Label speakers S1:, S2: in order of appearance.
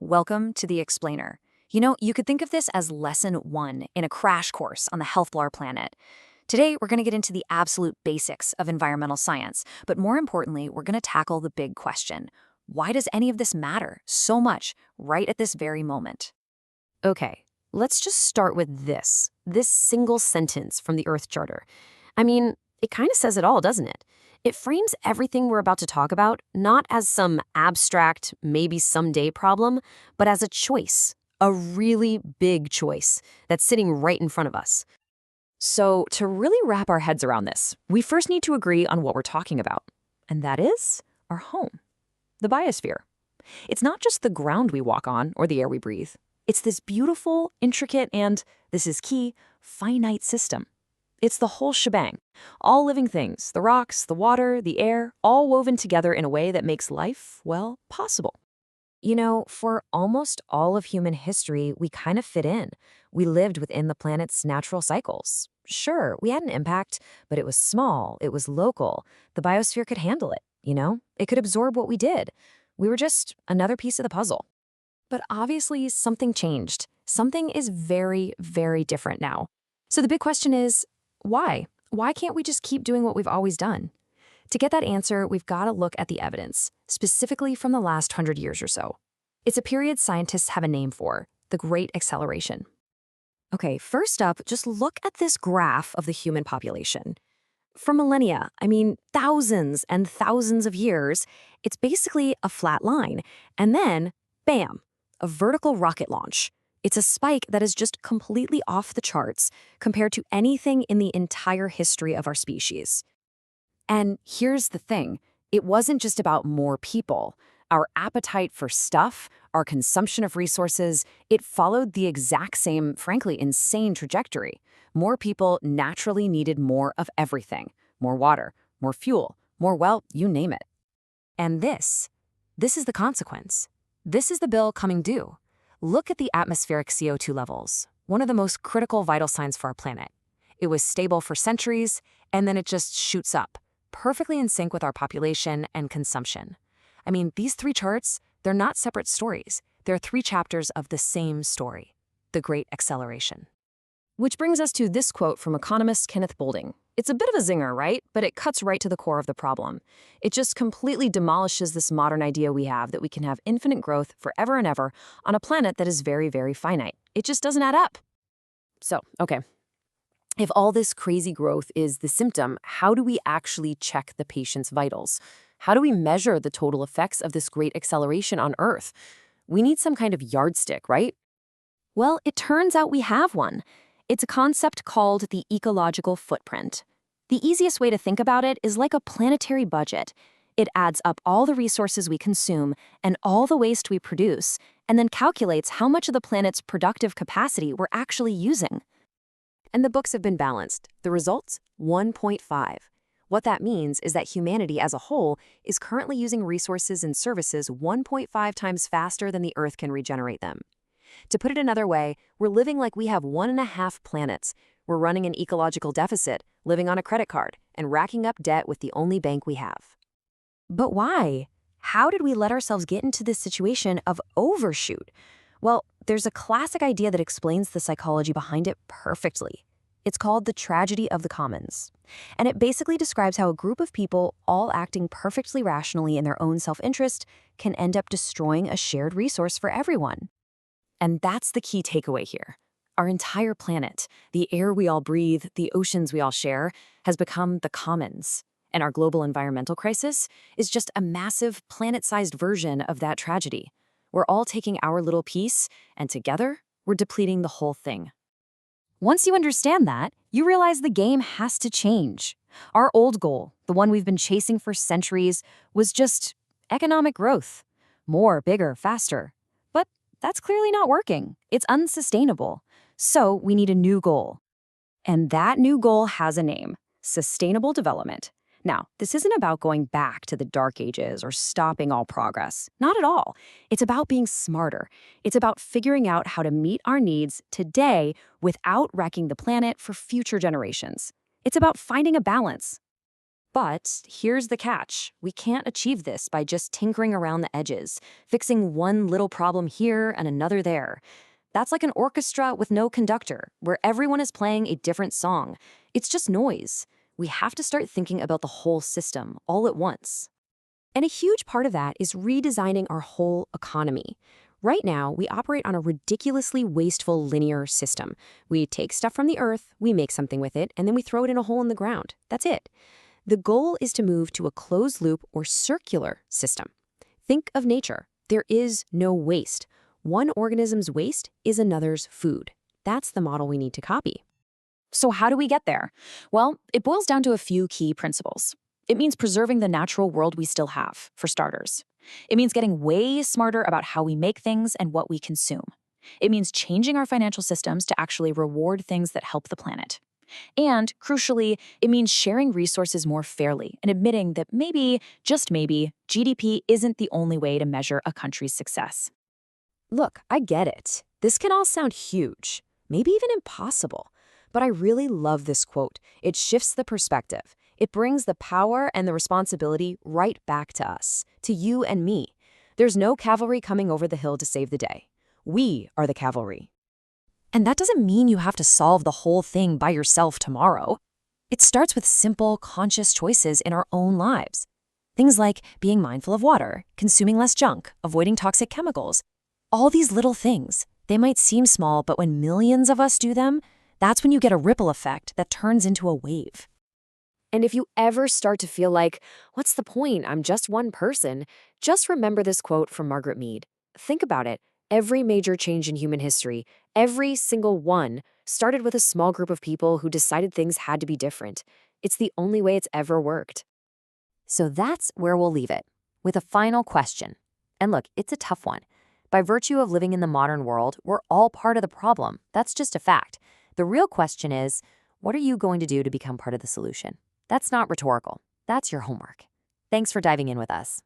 S1: Welcome to the Explainer. You could think of this as lesson 1 in a crash course on the health of our planet. Today, we're going to get into the absolute basics of environmental science, but more importantly, we're going to tackle the big question. Why does any of this matter so much right at this very moment?
S2: Okay, let's just start with this single sentence from the Earth Charter. I mean, it kind of says it all, doesn't it? It frames everything we're about to talk about not as some abstract, maybe someday problem, but as a choice, a really big choice that's sitting right in front of us. So, to really wrap our heads around this, we first need to agree on what we're talking about, and that is our home, the biosphere. It's not just the ground we walk on or the air we breathe. It's this beautiful, intricate, and, this is key, finite system. It's the whole shebang. All living things, the rocks, the water, the air, all woven together in a way that makes life, well, possible. For almost all of human history, we kind of fit in. We lived within the planet's natural cycles. Sure, we had an impact, but it was small, it was local. The biosphere could handle it. It could absorb what we did. We were just another piece of the puzzle. But obviously, something changed. Something is very, very different now. So the big question is, why? Why can't we just keep doing what we've always done? To get that answer, we've got to look at the evidence, specifically from the last 100 years or so. It's a period scientists have a name for, the Great Acceleration. Okay, first up, just look at this graph of the human population. For millennia, thousands and thousands of years, it's basically a flat line. And then, bam, a vertical rocket launch. It's a spike that is just completely off the charts compared to anything in the entire history of our species. And here's the thing, it wasn't just about more people. Our appetite for stuff, our consumption of resources, it followed the exact same, frankly, insane trajectory. More people naturally needed more of everything. More water, more fuel, more, well, you name it. And this is the consequence. This is the bill coming due. Look at the atmospheric CO2 levels, one of the most critical vital signs for our planet. It was stable for centuries, and then it just shoots up, perfectly in sync with our population and consumption. These three charts, they're not separate stories. They're three chapters of the same story, the Great Acceleration. Which brings us to this quote from economist Kenneth Boulding. It's a bit of a zinger, right? But it cuts right to the core of the problem. It just completely demolishes this modern idea we have that we can have infinite growth forever and ever on a planet that is very, very finite. It just doesn't add up. So, okay. If all this crazy growth is the symptom, how do we actually check the patient's vitals? How do we measure the total effects of this great acceleration on Earth? We need some kind of yardstick, right? Well, it turns out we have one. It's a concept called the ecological footprint. The easiest way to think about it is like a planetary budget. It adds up all the resources we consume and all the waste we produce, and then calculates how much of the planet's productive capacity we're actually using. And the books have been balanced. The results? 1.5. What that means is that humanity as a whole is currently using resources and services 1.5 times faster than the Earth can regenerate them. To put it another way, we're living like we have 1.5 planets. We're running an ecological deficit, living on a credit card, and racking up debt with the only bank we have. But why? How did we let ourselves get into this situation of overshoot? Well, there's a classic idea that explains the psychology behind it perfectly. It's called the tragedy of the commons. And it basically describes how a group of people, all acting perfectly rationally in their own self-interest, can end up destroying a shared resource for everyone. And that's the key takeaway here. Our entire planet, the air we all breathe, the oceans we all share, has become the commons. And our global environmental crisis is just a massive planet-sized version of that tragedy. We're all taking our little piece, and together, we're depleting the whole thing. Once you understand that, you realize the game has to change. Our old goal, the one we've been chasing for centuries, was just economic growth. More, bigger, faster. But that's clearly not working. It's unsustainable. So we need a new goal. And that new goal has a name: sustainable development. Now, this isn't about going back to the dark ages or stopping all progress. Not at all. It's about being smarter. It's about figuring out how to meet our needs today without wrecking the planet for future generations. It's about finding a balance.
S1: But here's the catch. We can't achieve this by just tinkering around the edges, fixing one little problem here and another there. That's like an orchestra with no conductor, where everyone is playing a different song. It's just noise. We have to start thinking about the whole system all at once.
S2: And a huge part of that is redesigning our whole economy. Right now, we operate on a ridiculously wasteful linear system. We take stuff from the earth, we make something with it, and then we throw it in a hole in the ground. That's it. The goal is to move to a closed loop or circular system. Think of nature. There is no waste. One organism's waste is another's food. That's the model we need to copy.
S1: So how do we get there? Well, it boils down to a few key principles. It means preserving the natural world we still have, for starters. It means getting way smarter about how we make things and what we consume. It means changing our financial systems to actually reward things that help the planet. And, crucially, it means sharing resources more fairly and admitting that maybe, just maybe, GDP isn't the only way to measure a country's success.
S2: Look, I get it. This can all sound huge, maybe even impossible. But I really love this quote. It shifts the perspective. It brings the power and the responsibility right back to us, to you and me. There's no cavalry coming over the hill to save the day. We are the cavalry.
S1: And that doesn't mean you have to solve the whole thing by yourself tomorrow. It starts with simple, conscious choices in our own lives. Things like being mindful of water, consuming less junk, avoiding toxic chemicals. All these little things, they might seem small, but when millions of us do them, that's when you get a ripple effect that turns into a wave.
S2: And if you ever start to feel like, what's the point? I'm just one person. Just remember this quote from Margaret Mead. Think about it. Every major change in human history, every single one, started with a small group of people who decided things had to be different. It's the only way it's ever worked.
S1: So that's where we'll leave it, with a final question. And look, it's a tough one. By virtue of living in the modern world, we're all part of the problem. That's just a fact. The real question is, what are you going to do to become part of the solution? That's not rhetorical. That's your homework. Thanks for diving in with us.